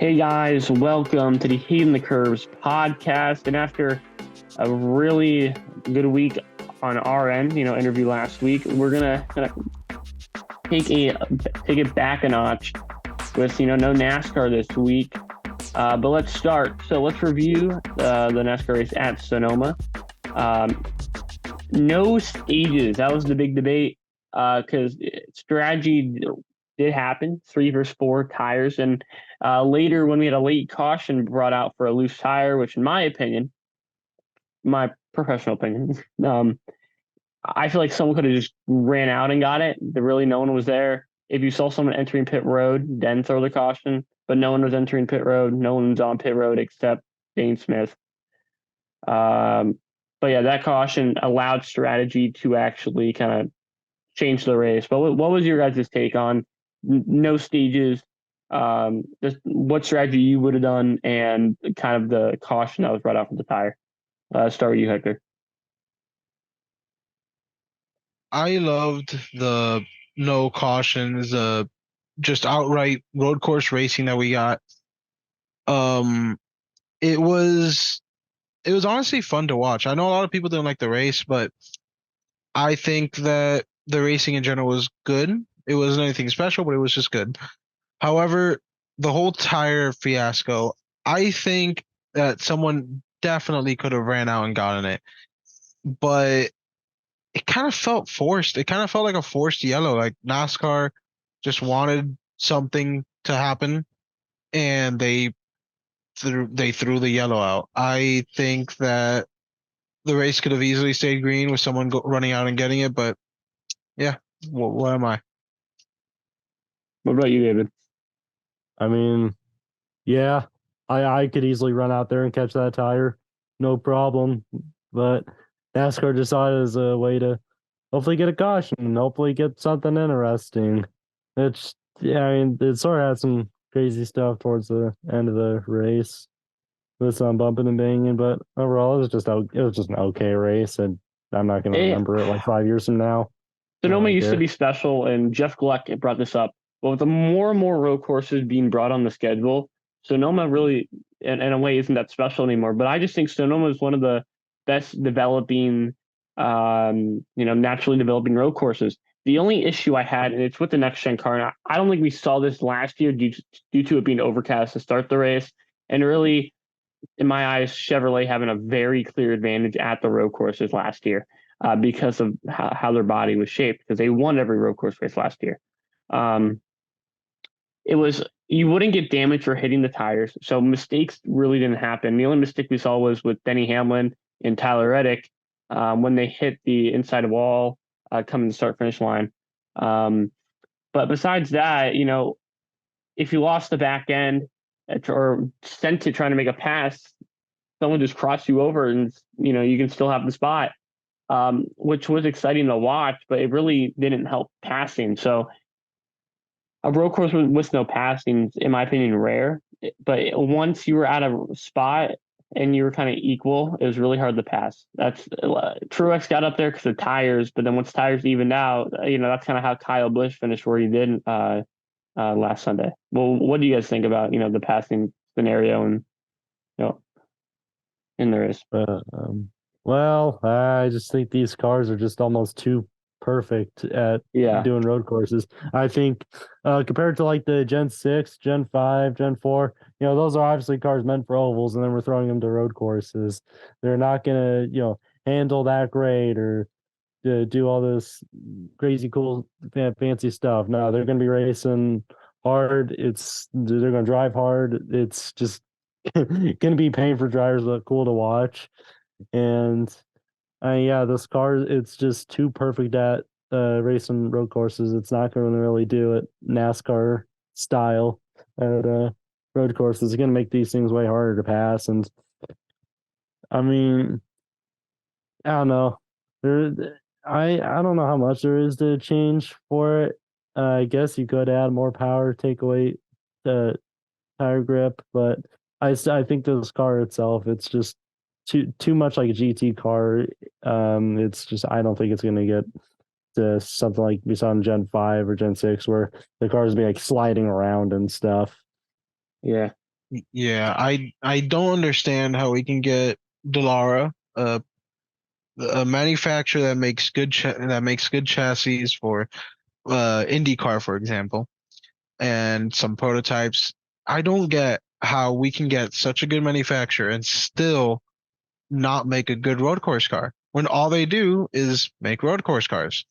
Hey guys, welcome to the Heating the Curves podcast. And after a really good week on our end, interview last week, we're gonna take it back a notch with no NASCAR this week. But let's start. So let's review the NASCAR race at Sonoma. No stages. That was the big debate because strategy did happen, 3 versus 4 tires. And later, when we had a late caution brought out for a loose tire, which in my opinion, my professional opinion, I feel like someone could have just ran out and got it. Really, no one was there. If you saw someone entering pit road, then throw the caution. But no one was entering pit road. No one was on pit road except Dane Smith. But yeah, that caution allowed strategy to actually kind of change the race. But what was your guys' take on no stages? Just what strategy you would have done and kind of the caution that was brought out from the tire? Start with you, Hector. I loved the no cautions, just outright road course racing that we got. Um, it was it was honestly fun to watch. I know a lot of people didn't like the race, but I think that the racing in general was good. It wasn't anything special, but it was just good. However, the whole tire fiasco, I think that someone definitely could have ran out and gotten it, but it kind of felt forced. It kind of felt like a forced yellow. Like NASCAR just wanted something to happen, and they threw the yellow out. I think that the race could have easily stayed green with someone running out and getting it, but yeah, what am I? What about you, David? I mean, yeah, I could easily run out there and catch that tire, no problem. But NASCAR decided as a way to hopefully get a caution and hopefully get something interesting. It's yeah, I mean, it sort of had some crazy stuff towards the end of the race with some bumping and banging, but overall it was just an okay race, and I'm not gonna Hey, remember it like 5 years from now. I Sonoma don't used to care. be special, and Jeff Gluck brought this up. But with the more and more road courses being brought on the schedule, Sonoma really, in a way, isn't that special anymore. But I just think Sonoma is one of the best developing, naturally developing road courses. The only issue I had, and it's with the next gen car, and I don't think we saw this last year due to it being overcast to start the race. And really, in my eyes, Chevrolet having a very clear advantage at the road courses last year because of how their body was shaped, because they won every road course race last year. Um, it was you wouldn't get damage for hitting the tires, so mistakes really didn't happen. The only mistake we saw was with Denny Hamlin and Tyler Reddick when they hit the inside wall coming to start finish line. Um, but besides that, if you lost the back end or sent it trying to make a pass, someone just crossed you over and you can still have the spot, which was exciting to watch, but it really didn't help passing. So a road course with no passing, in my opinion, rare. But once you were at a spot and you were kind of equal, it was really hard to pass. That's Truex got up there because of tires, but then once tires evened out, that's kind of how Kyle Busch finished where he did last Sunday. Well, what do you guys think about the passing scenario and you know in the race? Well, I just think these cars are just almost too perfect at Yeah, doing road courses. I think compared to like the Gen 6, Gen 5, Gen 4, those are obviously cars meant for ovals, and then we're throwing them to road courses. They're not going to, handle that great or do all this crazy cool fancy stuff. No, they're going to be racing hard. They're going to drive hard. It's just going to be pain for drivers, but cool to watch. And yeah, this car, it's just too perfect at racing road courses. It's not going to really do it NASCAR style at road courses. It's going to make these things way harder to pass. And I mean, I don't know. I don't know how much there is to change for it. I guess you could add more power, take away the tire grip, but I think this car itself, it's just too much like a GT car. It's just I don't think it's gonna get to something like we saw in Gen 5 or Gen 6 where the cars be like sliding around and stuff. yeah. Yeah, I don't understand how we can get Delara, a manufacturer that makes good chassis for IndyCar, for example, and some prototypes. I don't get how we can get such a good manufacturer and still not make a good road course car when all they do is make road course cars.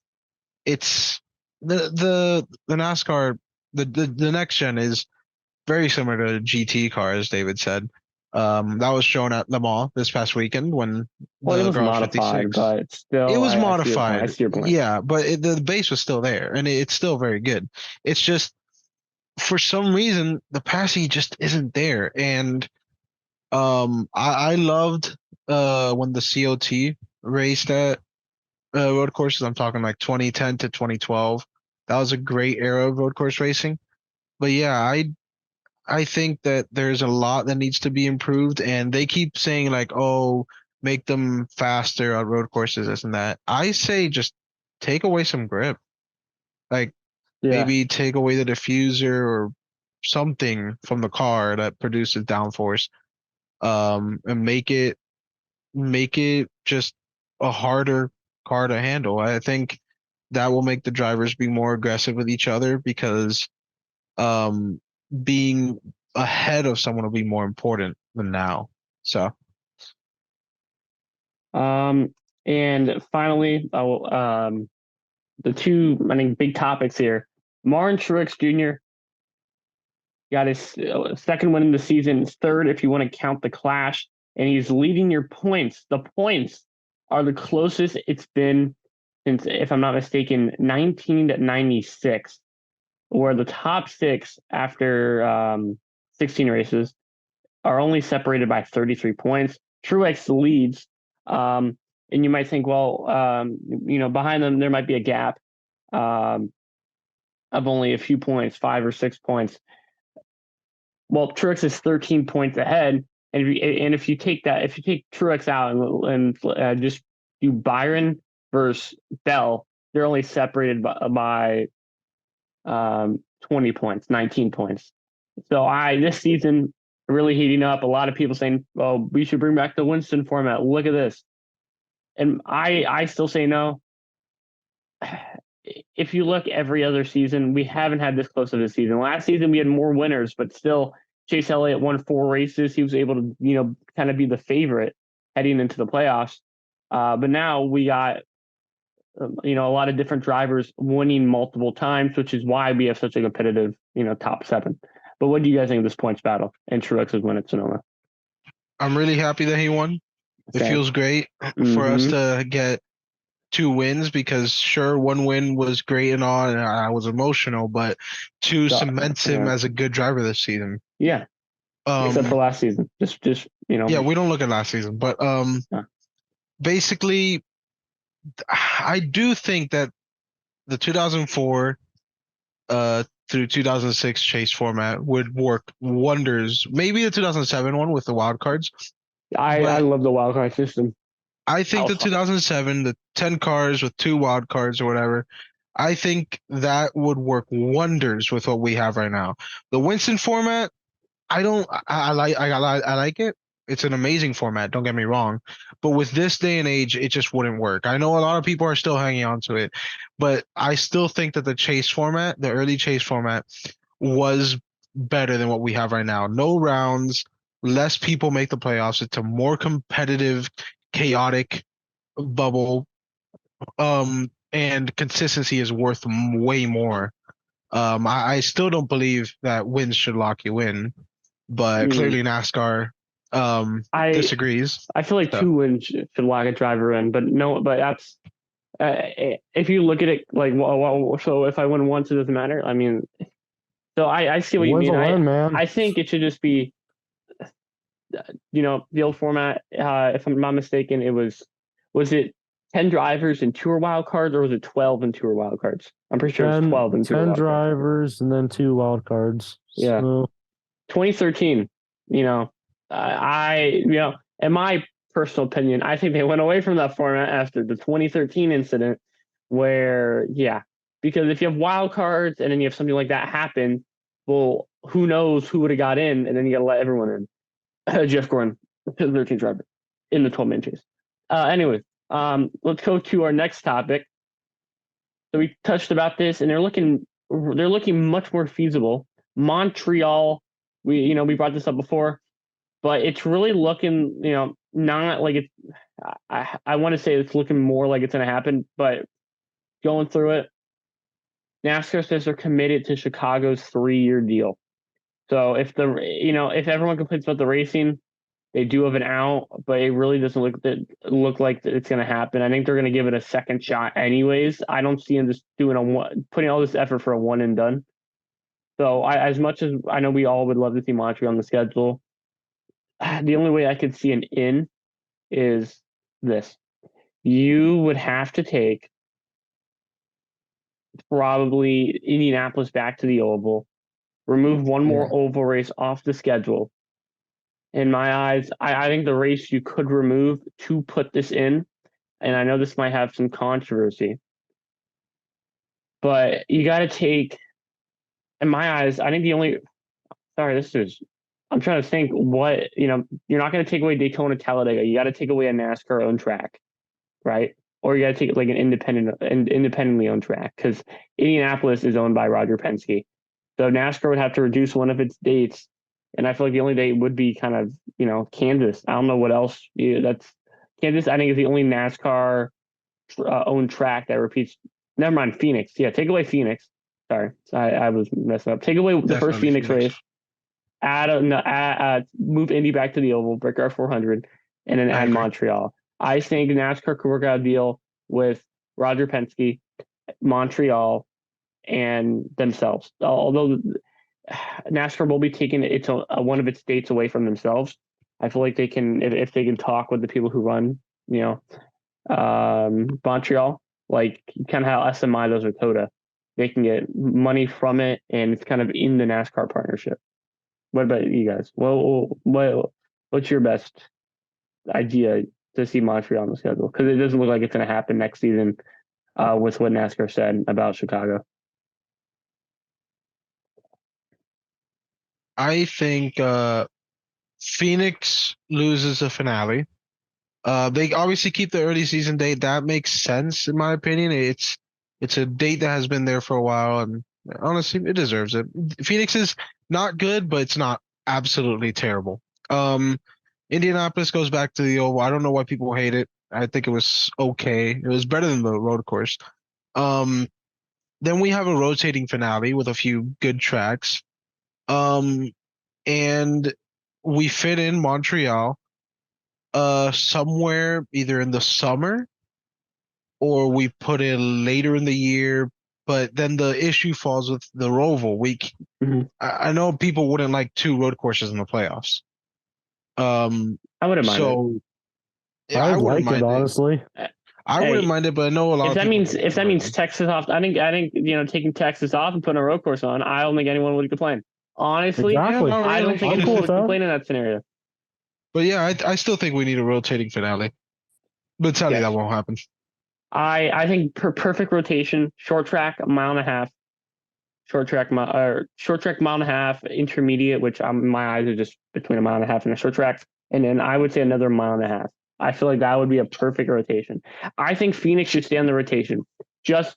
It's the NASCAR the next gen is very similar to GT cars, David said. That was shown at Le Mans this past weekend when Well, it the was Garage modified, 56. but It still, was I see your point. I modified, see your point. yeah, but the base was still there, and it's still very good. It's just for some reason the passing just isn't there, and I loved when the COT raced at road courses. I'm talking like 2010 to 2012. That was a great era of road course racing. But yeah, I think that there's a lot that needs to be improved, and they keep saying like, "Oh, make them faster on road courses, this and that." I say just take away some grip, like Yeah. maybe take away the diffuser or something from the car that produces downforce, and make it just a harder car to handle. I think that will make the drivers be more aggressive with each other because um, being ahead of someone will be more important than now. So Um, and finally, the two, I think, big topics here. Martin Truex Jr. got his second win in the season, his third if you want to count the clash, and he's leading your points. The points are the closest it's been since, if I'm not mistaken, 1996, where the top six after 16 races are only separated by 33 points. Truex leads, um, and you might think, well, behind them there might be a gap um, of only a few points, 5 or 6 points. Well, Truex is 13 points ahead, and if you take Truex out and just do Byron versus Bell, they're only separated by 20 points, 19 points. So this season really heating up. A lot of people saying, "Oh, we should bring back the Winston format. Look at this," and I still say no. If you look every other season, we haven't had this close of a season. Last season we had more winners, but still Chase Elliott won 4 races. He was able to, kind of be the favorite heading into the playoffs. But now we got, a lot of different drivers winning multiple times, which is why we have such a competitive, top seven. But what do you guys think of this points battle and Truex's win at Sonoma? I'm really happy that he won. It Same. feels great for us Mm-hmm. to get 2 wins because sure, one win was great and all, and I was emotional, but two cements him as a good driver this season. Yeah. Except for Um, last season. Just yeah, we don't look at last season, but uh, basically, I do think that the 2004 through 2006 chase format would work wonders. Maybe the 2007 one with the wild cards, I but love the wild card system. I That think was the fun. 2007, the 10 cars with 2 wild cards or whatever, I think that would work wonders with what we have right now. The Winston format, I don't, I like it. It's an amazing format. Don't get me wrong, but with this day and age, it just wouldn't work. I know a lot of people are still hanging on to it, but I still think that the chase format, the early chase format, was better than what we have right now. No rounds, less people make the playoffs. It's a more competitive, chaotic bubble. And consistency is worth way more. I still don't believe that wins should lock you in, but Mm. clearly NASCAR I disagrees. I feel like So 2 wins should lock a driver in, but no, but that's if you look at it like, so if I win once, it doesn't matter. I mean, so I see what you Wins mean. a I win, man. I think it should just be, the old format. If I'm not mistaken, was it 10 drivers and 2 wild cards, or was it 12 and 2 wild cards? I'm pretty sure it was 10, 12 and 10 2 wild cards. drivers and then 2 wild cards. Yeah. So 2013, in my personal opinion, I think they went away from that format after the 2013 incident where, yeah, because if you have wild cards and then you have something like that happen, well, who knows who would have got in, and then you got to let everyone in. Jeff Gordon, the 13th driver, in the 12-man chase. Anyways, let's go to our next topic. So we touched about this, and they're looking much more feasible. Montreal, we brought this up before, but it's really looking, not like it's. I want to say it's looking more like it's going to happen, but going through it, NASCAR says they're committed to Chicago's 3-year deal. So if everyone complains about the racing, they do have an out, but it really doesn't look like it's going to happen. I think they're going to give it a second shot anyways. I don't see them just putting all this effort for a one and done. So as much as I know we all would love to see Montreal on the schedule, the only way I could see an in is this. You would have to take probably Indianapolis back to the Oval, remove one more oval race off the schedule. In my eyes, I think the race you could remove to put this in, and I know this might have some controversy, but you got to take, in my eyes, I think I'm trying to think what, you're not going to take away Daytona Talladega. You got to take away a NASCAR owned track, right? Or you got to take like an independently owned track, because Indianapolis is owned by Roger Penske. So NASCAR would have to reduce one of its dates, and I feel like the only date would be kind of, Kansas. I don't know what else. That's Kansas. I think is the only NASCAR owned track that repeats. Never mind, Phoenix. Yeah, take away Phoenix. Sorry, I was messing up. Take away the first Phoenix race. Move Indy back to the Oval, break our 400, and then add Montreal. I think NASCAR could work out a deal with Roger Penske, Montreal, and themselves. Although NASCAR will be taking one of its dates away from themselves, I feel like they can, if they can talk with the people who run, Montreal, like kind of how SMI does with Coda, they can get money from it, and it's kind of in the NASCAR partnership. What about you guys? What's your best idea to see Montreal on the schedule? Because it doesn't look like it's going to happen next season with what NASCAR said about Chicago. I think Phoenix loses the finale. They obviously keep the early season date. That makes sense in my opinion. It's a date that has been there for a while, and honestly, it deserves it. Phoenix is not good, but it's not absolutely terrible. Indianapolis goes back to the Oval. I don't know why people hate it. I think it was okay. It was better than the road course. Then we have a rotating finale with a few good tracks. And we fit in Montreal somewhere either in the summer or we put it later in the year, but then the issue falls with the Roval week. Mm-hmm. I know people wouldn't like 2 road courses in the playoffs. I wouldn't mind it. Yeah, I wouldn't mind it, honestly. I wouldn't mind it, but I know a lot of people. If that means Texas off, I think taking Texas off and putting a road course on, I don't think anyone would complain. Honestly, exactly. I don't think anyone would complain in that scenario. But yeah, I still think we need a rotating finale. But tell you that won't happen. I think perfect rotation, short track, a mile and a half, short track mile and a half, intermediate, which my eyes are just between a mile and a half and a short track, and then I would say another mile and a half. I feel like that would be a perfect rotation. I think Phoenix should stay on the rotation, just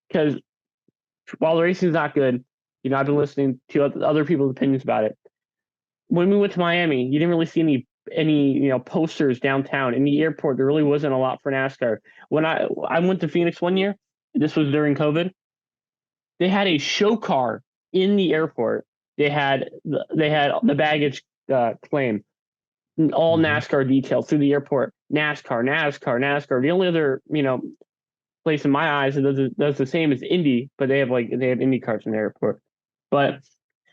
because while the racing is not good, I've been listening to other people's opinions about it. When we went to Miami, you didn't really see any posters downtown. In the airport, there really wasn't a lot for NASCAR. When I went to Phoenix one year, this was during COVID, they had a show car in the airport. They had the baggage claim, all NASCAR details through the airport. NASCAR. The only other place in my eyes that does the same as Indy, but they have Indy cars in the airport. But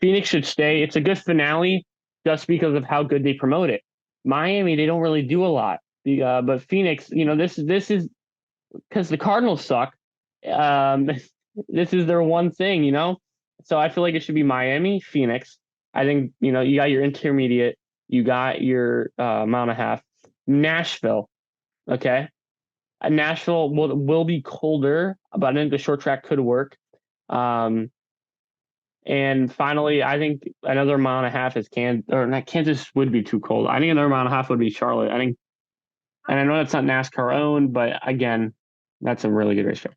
Phoenix should stay. It's a good finale just because of how good they promote it. Miami, they don't really do a lot. But Phoenix, this is because the Cardinals suck. This is their one thing, So I feel like it should be Miami, Phoenix. I think, you got your intermediate, you got your mile and a half. Nashville, okay? Nashville will be colder, but I think the short track could work. And finally, I think another mile and a half is Kansas would be too cold. I think another mile and a half would be Charlotte. I think, and I know that's not NASCAR owned, but again, that's a really good racetrack.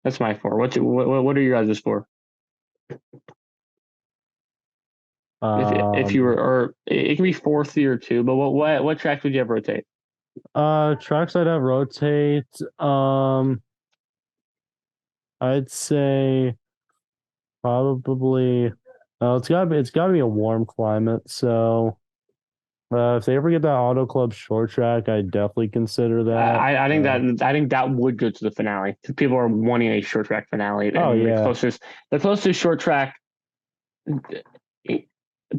That's my 4. What are your guys' 4? If you were, or it can be 4th or 2, but what track would you have rotate? Tracks I'd have rotate. I'd say probably. It's gotta be a warm climate. So, if they ever get that Auto Club short track, I'd definitely consider that. I think that would go to the finale. People are wanting a short track finale. Oh, And yeah. the closest short track,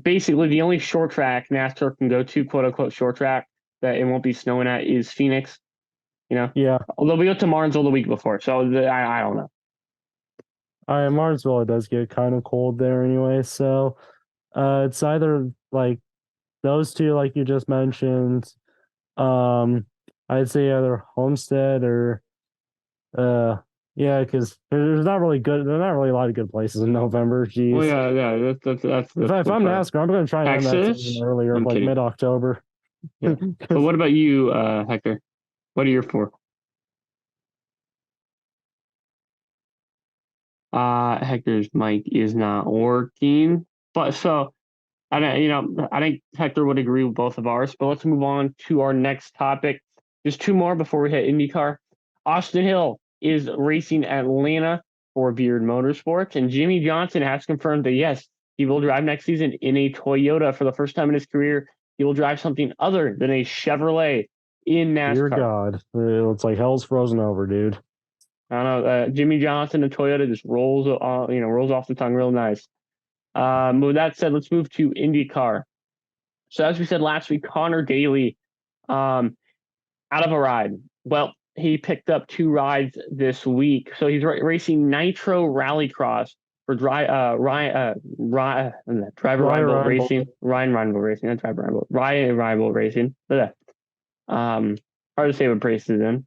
basically the only short track NASCAR can go to, quote unquote short track, that it won't be snowing at, is Phoenix. Yeah. Although we go to Martinsville the week before, so I don't know. Martinsville, it does get kind of cold there anyway. So, it's either like those two, like you just mentioned. I'd say either Homestead or, yeah, because there's not really a lot of good places in November. Jeez. Well, yeah. That's If I'm NASCAR, I'm going to try and end that Texas? season earlier, I'm like kidding. mid-October. Yeah. But what about you, Hector? What are your 4? Hector's mic is not working. But so I think Hector would agree with both of ours. But let's move on to our next topic. Just 2 more before we hit IndyCar. Austin Hill is racing Atlanta for Beard Motorsports, and Jimmy Johnson has confirmed that yes, he will drive next season in a Toyota for the first time in his career. He will drive something other than a Chevrolet in NASCAR. Dear God, it's like hell's frozen over, dude. I don't know. Jimmy Johnson and Toyota just rolls off the tongue real nice. With that said, let's move to IndyCar. So as we said last week, Connor Daly, out of a ride. Well, he picked up 2 rides this week. So he's racing Nitro Rallycross for Driver Rival Racing. Ryan Rival Racing, not Driver Rival. Ryan Rival Racing. Hard to say what race is in.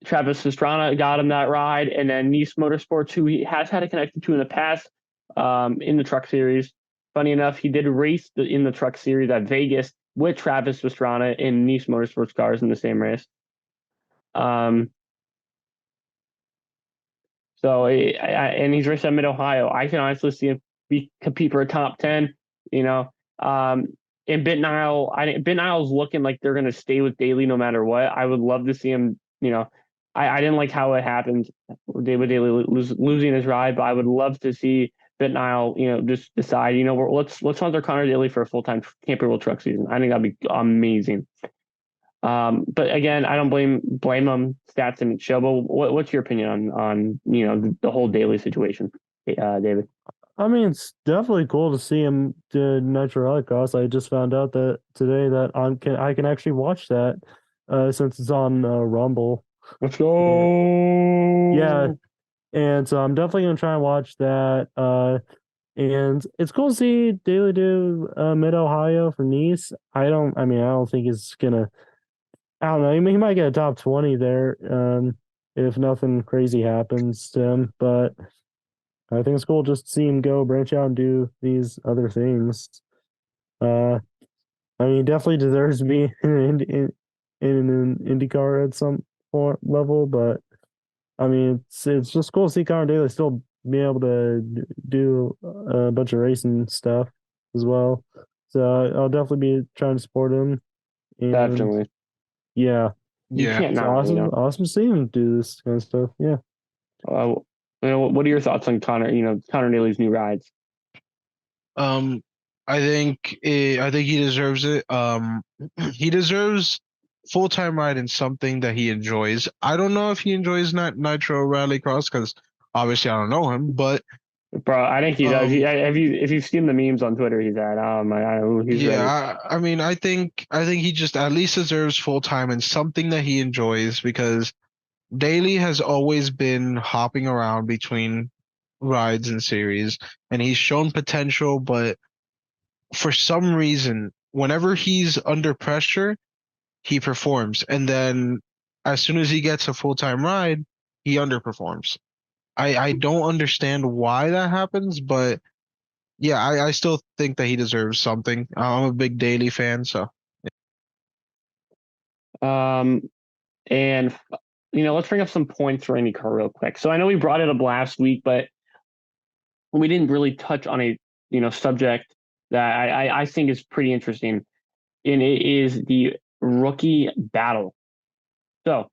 Travis Pastrana got him that ride, and then Nice Motorsports, who he has had a connection to in the past, in the Truck Series. Funny enough, he did race in the Truck Series at Vegas with Travis Pastrana in Nice Motorsports cars in the same race. And he's racing at Mid Ohio. I can honestly see him compete for a top 10. In Bit Nile's looking like they're going to stay with Daly no matter what. I would love to see him. I didn't like how it happened, David Daly losing his ride, but I would love to see Bit Nile, just decide, let's sponsor Connor Daly for a full-time Camping World Truck season. I think that'd be amazing. But again, I don't blame them. Stats didn't show. But what's your opinion on the whole Daly situation, David? I mean, it's definitely cool to see him do Nitro Rallycross. I just found out that today that I can actually watch that since it's on Rumble. Let's go. Yeah, and so I'm definitely gonna try and watch that. And it's cool to see Daly do Mid Ohio for Nice. I don't think it's gonna. I don't know. He might get a top 20 there, if nothing crazy happens to him. But I think it's cool just to see him go branch out and do these other things. He definitely deserves to be in an IndyCar at some level, but it's just cool to see Connor Daly still be able to do a bunch of racing stuff as well. So I'll definitely be trying to support him. And definitely. Yeah. Yeah. It's awesome seeing him do this kind of stuff. Yeah. What are your thoughts on Connor Daly's new rides? I think he deserves it. He deserves full-time ride in something that he enjoys. I don't know if he enjoys Nitro Rallycross because obviously I don't know him, but bro, I think he does. If you've seen the memes on Twitter, he's at I think he just at least deserves full-time in something that he enjoys, because Daly has always been hopping around between rides and series, and he's shown potential, but for some reason, whenever he's under pressure, he performs. And then as soon as he gets a full-time ride, he underperforms. I don't understand why that happens, but yeah, I still think that he deserves something. I'm a big Daly fan, so Um, and let's bring up some points for IndyCar real quick. So I know we brought it up last week, but we didn't really touch on a subject that I think is pretty interesting, and it is the rookie battle. So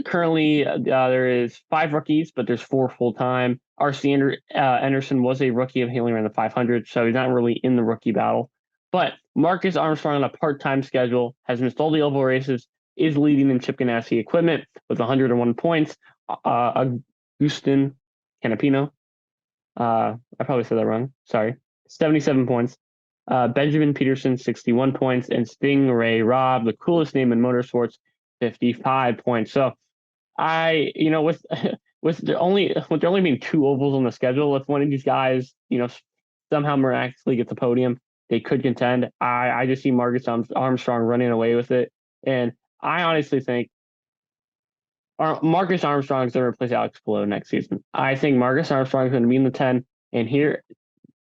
currently, there is 5 rookies, but there's 4 full time. R.C. Anderson was a rookie of hailing around the 500, so he's not really in the rookie battle. But Marcus Armstrong on a part-time schedule has missed all the oval races, is leading in Chip Ganassi equipment with 101 points. Agustin Canapino, I probably said that wrong. Sorry, 77 points. Benjamin Peterson, 61 points, and Stingray Robb, the coolest name in motorsports, 55 points. So with there only being 2 ovals on the schedule, if one of these guys, somehow miraculously gets the podium, they could contend. I just see Marcus Armstrong running away with it, and I honestly think Marcus Armstrong is going to replace Alex Palou next season. I think Marcus Armstrong is going to be in the 10, and here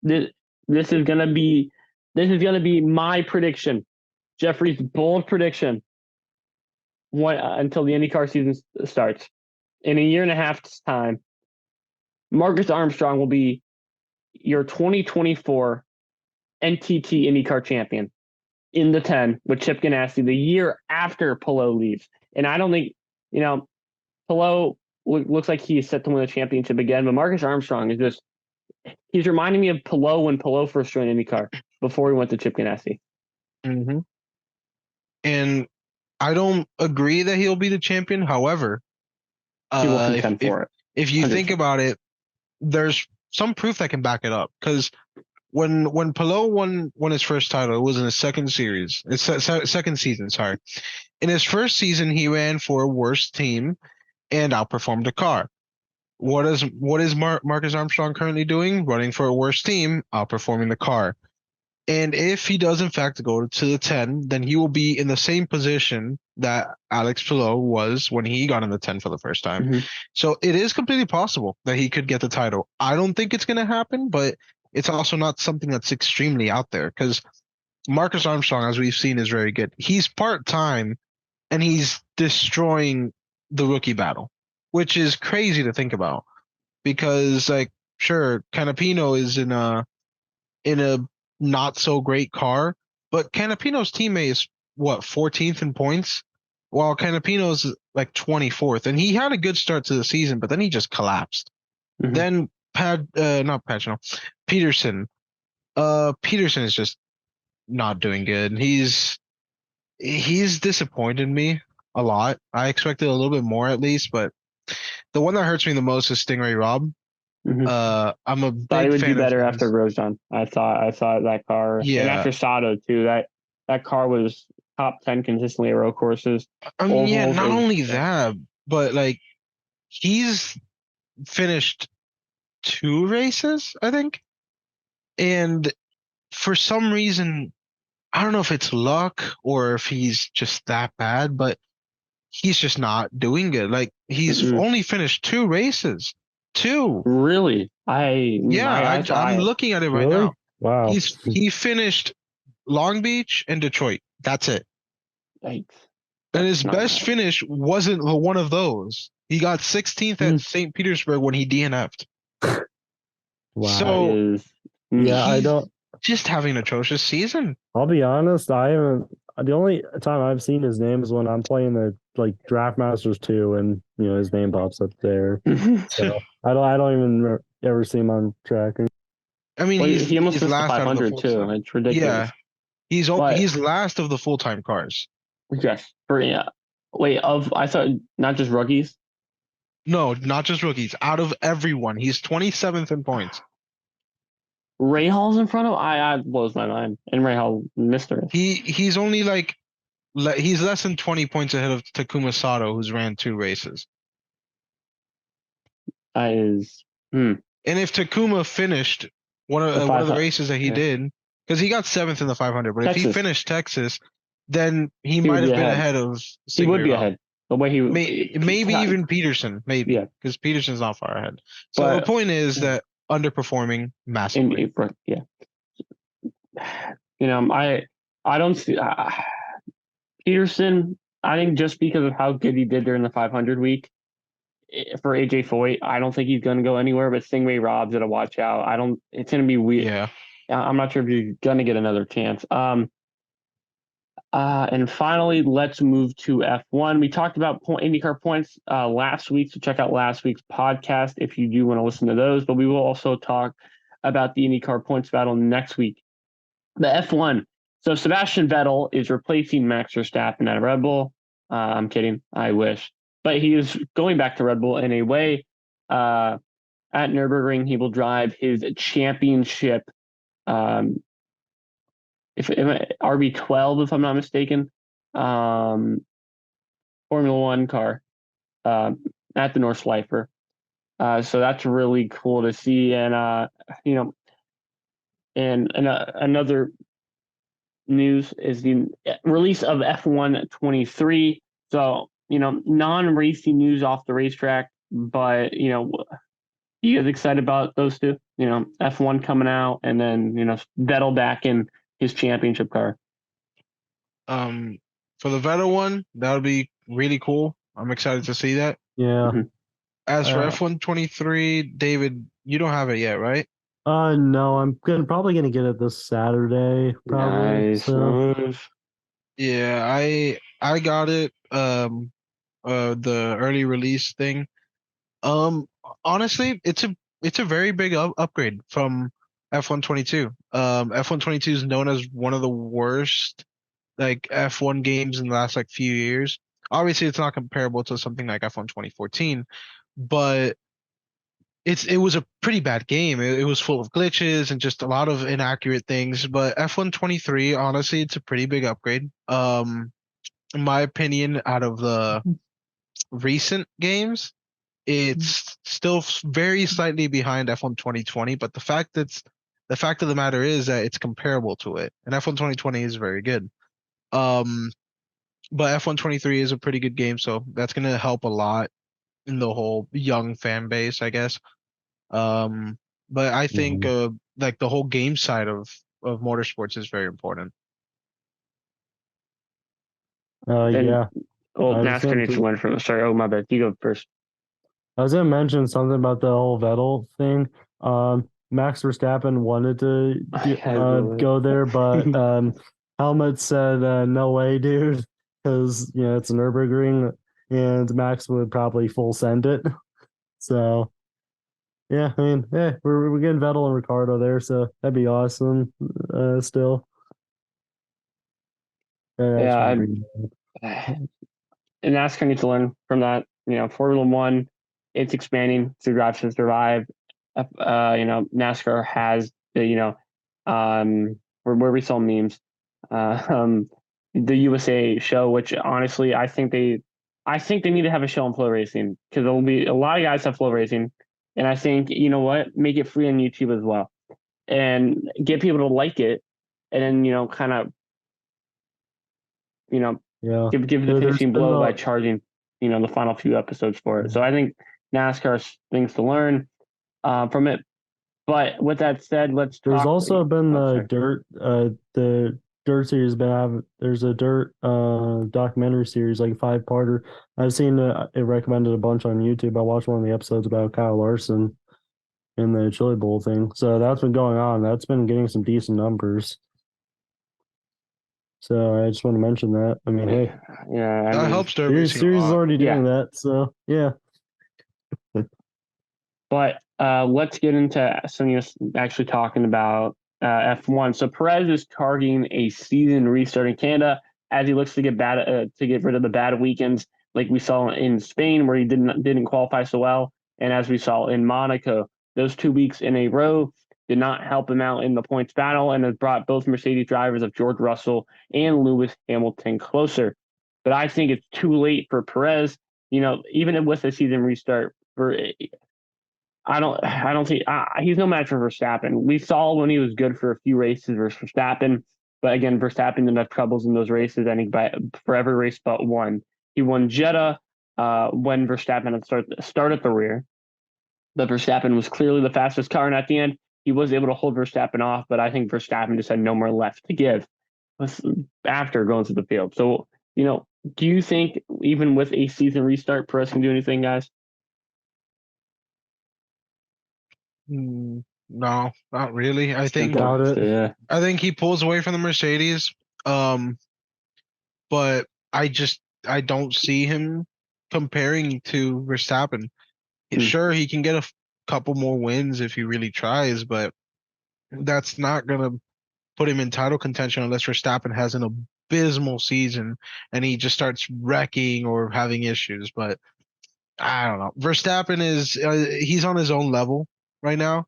this is going to be my prediction, Jeffrey's bold prediction. Until the IndyCar season starts. In a year and a half's time, Marcus Armstrong will be your 2024 NTT IndyCar champion in the 10 with Chip Ganassi the year after Palou leaves. And I don't think, Palou looks like he is set to win the championship again, but Marcus Armstrong he's reminding me of Palou when Palou first joined IndyCar before he went to Chip Ganassi. Mm-hmm. And I don't agree that he'll be the champion. However, he will contend for it. If you think about it, there's some proof that can back it up. Because when Palou won his first title, it was in his second season. Sorry, in his first season, he ran for a worse team and outperformed the car. What is Marcus Armstrong currently doing? Running for a worse team, outperforming the car. And if he does in fact go to the 10, then he will be in the same position that Alex Palou was when he got in the 10 for the first time. Mm-hmm. So it is completely possible that he could get the title. I don't think it's going to happen, but it's also not something that's extremely out there because Marcus Armstrong, as we've seen, is very good. He's part-time and he's destroying the rookie battle, which is crazy to think about because, sure, Canapino is in a not so great car, but Canapino's teammate is 14th in points, while Canapino's 24th, and he had a good start to the season, but then he just collapsed. Mm-hmm. Then Peterson. Peterson is just not doing good. He's disappointed me a lot. I expected a little bit more at least, but the one that hurts me the most is Stingray Robb. Mm-hmm. I'm a big thought he would fan do better of after Grosjean. I saw that car, and after Sato too. That car was top 10 consistently at road courses. I mean, not only that, but he's finished 2 races, I think, and for some reason, I don't know if it's luck or if he's just that bad, but he's just not doing good. He's only finished 2 races. 2. Really? I'm looking at it right now. Wow. He finished Long Beach and Detroit. That's it. Thanks. And his best finish wasn't one of those. He got 16th at St. Petersburg when he DNF'd. Wow. So I don't just having an atrocious season. I'll be honest, I haven't. The only time I've seen his name is when I'm playing the Draft Masters 2, and his name pops up there. So I don't even ever see him on track. I mean, he almost he's missed last the 500 too. It's ridiculous. Yeah, he's last of the full-time cars. Yes, I thought not just rookies. No, not just rookies. Out of everyone, he's 27th in points. Ray Hall's in front of I blows my mind, and Ray Hall missed her. He's only he's less than 20 points ahead of Takuma Sato, who's ran 2 races. And if Takuma finished one of the races that he did, because he got 7th in the 500, but Texas. If he finished Texas, then he might have been ahead of. He would be ahead. The way he maybe even Peterson, maybe Yeah. because Peterson's not far ahead. So But- the point is that underperforming massively. yeah. I don't see Peterson. I think just because of how good he did during the 500 week for AJ Foyt, I don't think he's going to go anywhere. But Stingray Rob's got to watch out. It's going to be weird. Yeah. I'm not sure if he's going to get another chance. And finally, let's move to F1. We talked about IndyCar points last week, so check out last week's podcast if you do want to listen to those. But we will also talk about the IndyCar points battle next week. The F1. So Sebastian Vettel is replacing Max Verstappen at Red Bull. I'm kidding. I wish. But he is going back to Red Bull in a way. At Nürburgring, he will drive his championship if RB12, if I'm not mistaken, Formula One car at the Nordschleife. So that's really cool to see. And another news is the release of F1 23. So non-racing news off the racetrack, but you guys excited about those two? F1 coming out, and then Vettel back in his championship car. For the Vettel one, that would be really cool. I'm excited to see that. Yeah. As for F1 23, David, you don't have it yet, right? No, I'm probably gonna get it this Saturday. Probably. Nice. So. Yeah, I got it. The early release thing. Honestly, it's a very big upgrade from F1 22. F1 22 is known as one of the worst like F1 games in the last like few years. Obviously, it's not comparable to something like F1 2014, but it was a pretty bad game. It was full of glitches and just a lot of inaccurate things. But F1 23, honestly, it's a pretty big upgrade. In my opinion, out of the recent games, it's still very slightly behind F1 2020. But the fact of the matter is that it's comparable to it, and F1 2020 is very good. But F1 23 is a pretty good game, so that's gonna help a lot in the whole young fan base, I guess. But I think like the whole game side of motorsports is very important. Yeah. Well, NASCAR needs to learn from. Sorry, my bad. You go first. I was gonna mention something about the whole Vettel thing. Max Verstappen wanted to go there, but Helmut said, "No way, dude," because it's a Nürburgring, and Max would probably full send it. So, yeah, I mean, we're getting Vettel and Ricardo there, so that'd be awesome. Still, And NASCAR needs to learn from that. Formula One, it's expanding through Drive to Survive. NASCAR has where we saw memes, the USA show, which honestly I think they need to have a show on flow racing, because there'll be a lot of guys have flow racing, and I think make it free on YouTube as well, and get people to like it, and then kind of give the finishing blow by charging the final few episodes for it. So I think NASCAR has things to learn from it. But with that said, let's talk. There's also been the dirt series there's a dirt documentary series, like 5-parter. I've seen it recommended a bunch on YouTube. I watched one of the episodes about Kyle Larson in the Chili Bowl thing. So that's been going on. That's been getting some decent numbers. So I just want to mention that. I mean, hey, that helps. Series is already doing that. So yeah. But let's get into some actually talking about F1. So Perez is targeting a season restart in Canada as he looks to get rid of the bad weekends, like we saw in Spain, where he didn't qualify so well, and as we saw in Monaco. Those 2 weeks in a row did not help him out in the points battle, and has brought both Mercedes drivers of George Russell and Lewis Hamilton closer. But I think it's too late for Perez. Even with a season restart, I don't see he's no match for Verstappen. We saw when he was good for a few races versus Verstappen, but again, Verstappen didn't have troubles in those races. I think for every race but one. He won Jeddah when Verstappen had start at the rear. But Verstappen was clearly the fastest car, and at the end, he was able to hold Verstappen off. But I think Verstappen just had no more left to give after going through the field. So, do you think even with a season restart, Perez can do anything, guys? No, not really. I think Doubt it. Yeah. I think he pulls away from the Mercedes. But I don't see him comparing to Verstappen. Sure, he can get a couple more wins if he really tries, but that's not gonna put him in title contention unless Verstappen has an abysmal season and he just starts wrecking or having issues. But I don't know. Verstappen is he's on his own level right now.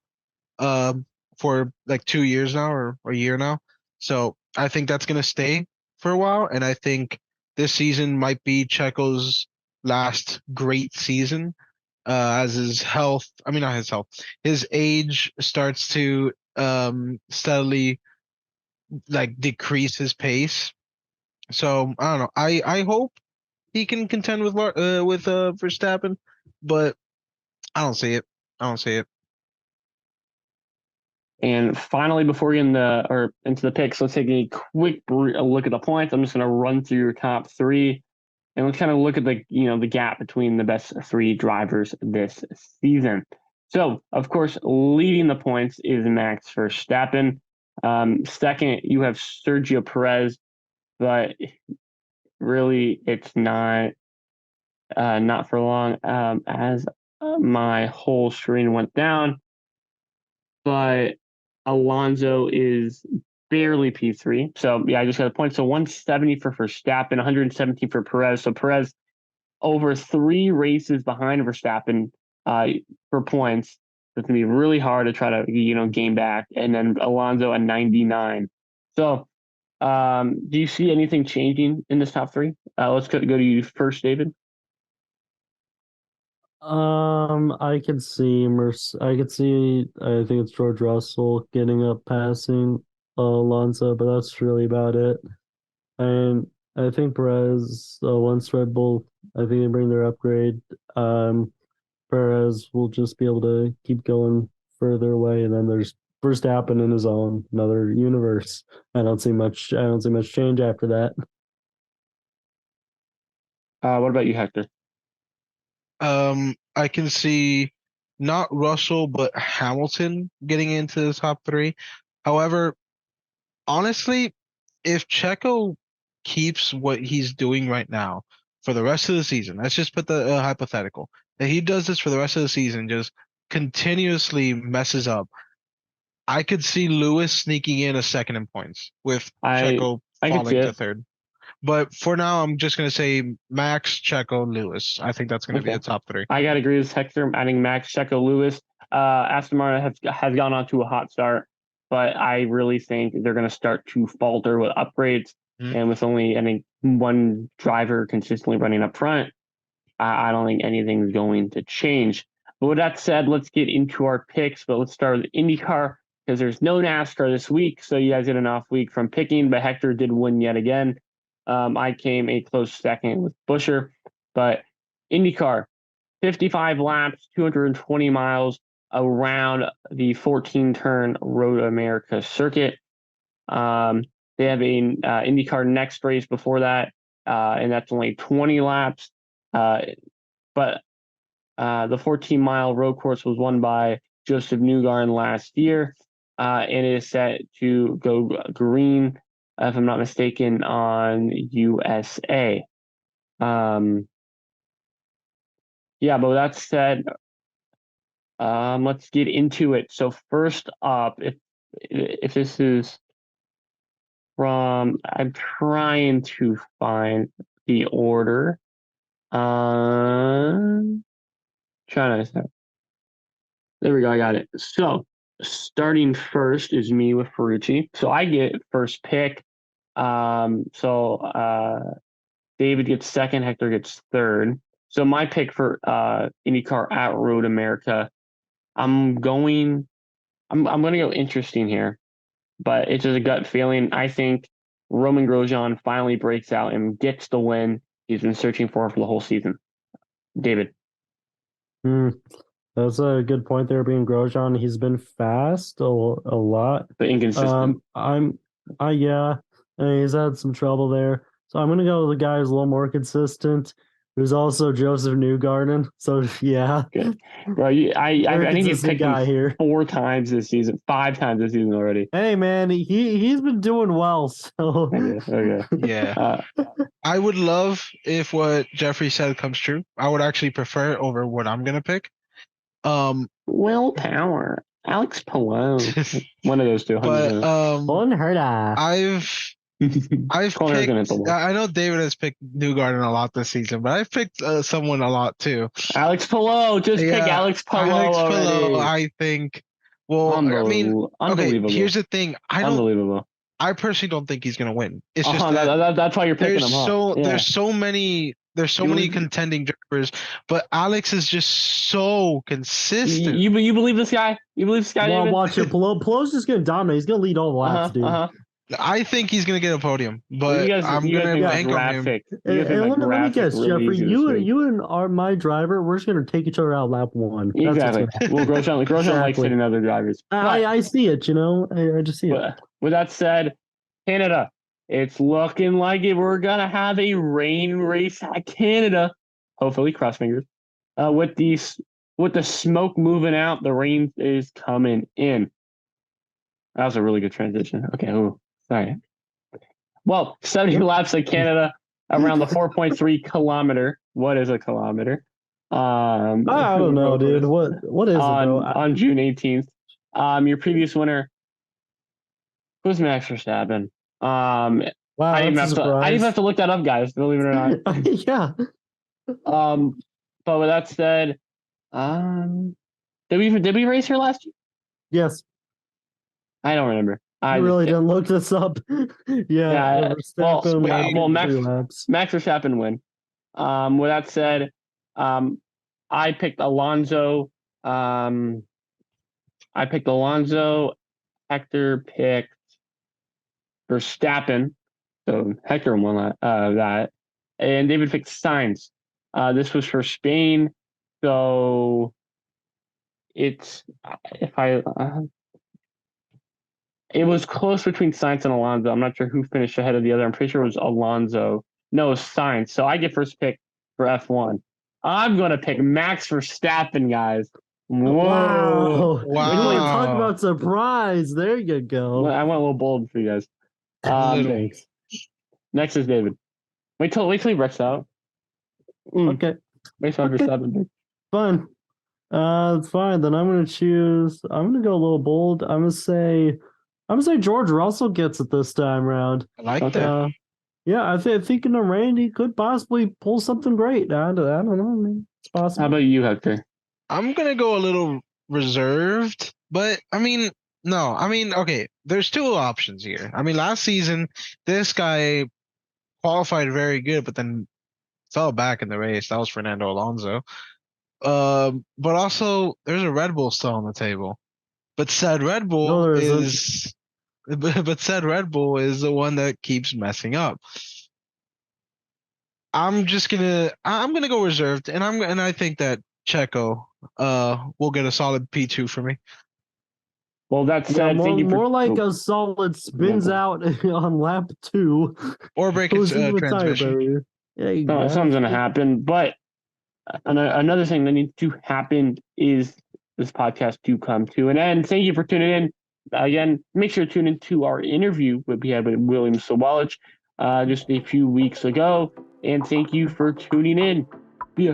For like 2 years now or a year now. So I think that's gonna stay for a while, and I think this season might be Checo's last great season. As his health, I mean not his health, his age starts to steadily like decrease his pace. So I don't know. I hope he can contend with Verstappen, but I don't see it. I don't see it. And finally, before we get into the picks, let's take a quick look at the points. I'm just going to run through your top three, and let's kind of look at the gap between the best three drivers this season. So, of course, leading the points is Max Verstappen. Second, you have Sergio Perez, but really, it's not for long. As my whole screen went down, but Alonso is barely P3. So, yeah, I just got a point. So 170 for Verstappen, 117 for Perez. So Perez over 3 races behind Verstappen for points. It's going to be really hard to try to, gain back. And then Alonso at 99. So do you see anything changing in this top 3? Let's go to you first, David. I could see I think it's George Russell getting up passing Alonso, but that's really about it. And I think Perez, once Red Bull, I think they bring their upgrade. Perez will just be able to keep going further away, and then there's Verstappen in his own another universe. I don't see much change after that. What about you, Hector? I can see not Russell, but Hamilton getting into the top 3. However, honestly, if Checo keeps what he's doing right now for the rest of the season, let's just put the hypothetical that he does this for the rest of the season, just continuously messes up. I could see Lewis sneaking in a second in points with Checo I could see falling to it. third. But for now, I'm just going to say Max, Checo, Lewis. I think that's going to be the top 3. I got to agree with Hector. Adding Max, Checo, Lewis. Aston Martin has gone on to a hot start, but I really think they're going to start to falter with upgrades. And with only, I think, one driver consistently running up front, I don't think anything's going to change. But with that said, let's get into our picks. But let's start with IndyCar because there's no NASCAR this week. So you guys get an off week from picking, but Hector did win yet again. I came a close second with Buscher, but IndyCar, 55 laps, 220 miles around the 14-turn Road America circuit. They have a IndyCar next race before that, and that's only 20 laps. But the 14-mile road course was won by Joseph Newgarden last year, and it is set to go green, if I'm not mistaken, on USA. Yeah, but with that said, let's get into it. So first up, if this is from, I'm trying to find the order. Trying to. There we go. I got it. So starting first is me with Ferrucci. So I get first pick. David gets second. Hector gets third. So my pick for IndyCar at Road America, I'm going to go interesting here, but it's just a gut feeling. I think Roman Grosjean finally breaks out and gets the win. he's been searching for the whole season. David. That's a good point there. Being Grosjean, he's been fast a lot. But inconsistent. Yeah, and he's had some trouble there. So I'm gonna go with the guy who's a little more consistent. Who's also Joseph Newgarden. So yeah, Good. Bro, I think you've picked him here 4 times this season, 5 times this season already. Hey man, he's been doing well. So okay. Yeah. I would love if what Jeffrey said comes true. I would actually prefer it over what I'm gonna pick. Willpower. Alex Palou. One of those two. But I've picked. I know David has picked Newgarden a lot this season, but I've picked someone a lot too. Alex Palou. Just pick Alex Palou already. I think. Well, I mean, okay. Here's the thing. Unbelievable. I personally don't think he's gonna win. It's just that's why you're picking him. There's so many contending drivers, but Alex is just so consistent. You believe this guy? You believe this guy? Well, watch it. Palou's just gonna dominate. He's gonna lead all the laps, dude. I think he's gonna get a podium, but I'm gonna bank on him. Let me guess, Jeffrey. You and my driver, we're just gonna take each other out lap 1. Exactly. Well, Grosjean likes hitting other drivers. I see it. I just see it. With that said, Canada, it's looking like we're gonna have a rain race at Canada. Hopefully, cross fingers. With the smoke moving out, the rain is coming in. That was a really good transition. Okay. Ooh. Sorry. Well, 70 laps at Canada around the 4.3 kilometer. What is a kilometer? I don't know, dude. What is it, bro? On June 18th. Your previous winner was Max Verstappen. Wow, I didn't even have to look that up, guys. Believe it or not. Yeah. But with that said, did we race here last year? Yes. I don't remember. I really didn't look this up. Yeah. Well, Max Verstappen win. With that said, I picked Alonso. Hector picked Verstappen. So Hector won that. And David picked Sainz. This was for Spain. So it's it was close between Sainz and Alonso. I'm not sure who finished ahead of the other. I'm pretty sure it was Alonso. No, it was Sainz. So I get first pick for F1. I'm going to pick Max Verstappen, guys. Whoa. Wow. Talk about surprise. There you go. I went a little bold for you guys. Thanks. Next is David. Wait till he wrecks out. Okay. Wait till Verstappen. Fine. It's fine. Then I'm going to go a little bold. I'm going to say George Russell gets it this time around. I like that. Yeah, I think in the rain he could possibly pull something great. I don't know. I mean, it's possible. How about you, Hector? I'm gonna go a little reserved, but okay. There's 2 options here. I mean, last season this guy qualified very good, but then fell back in the race. That was Fernando Alonso. But also there's a Red Bull still on the table. But said Red Bull is the one that keeps messing up. I'm gonna go reserved, and I think that Checo will get a solid P2 for me. Well, that's said. More like a solid spins out on lap 2, or break its transmission. Yeah, something's gonna happen. But another thing that needs to happen is this podcast to come to an end. Thank you for tuning in. Again, make sure to tune into our interview we had with William Sawalich just a few weeks ago. And thank you for tuning in. Yeah.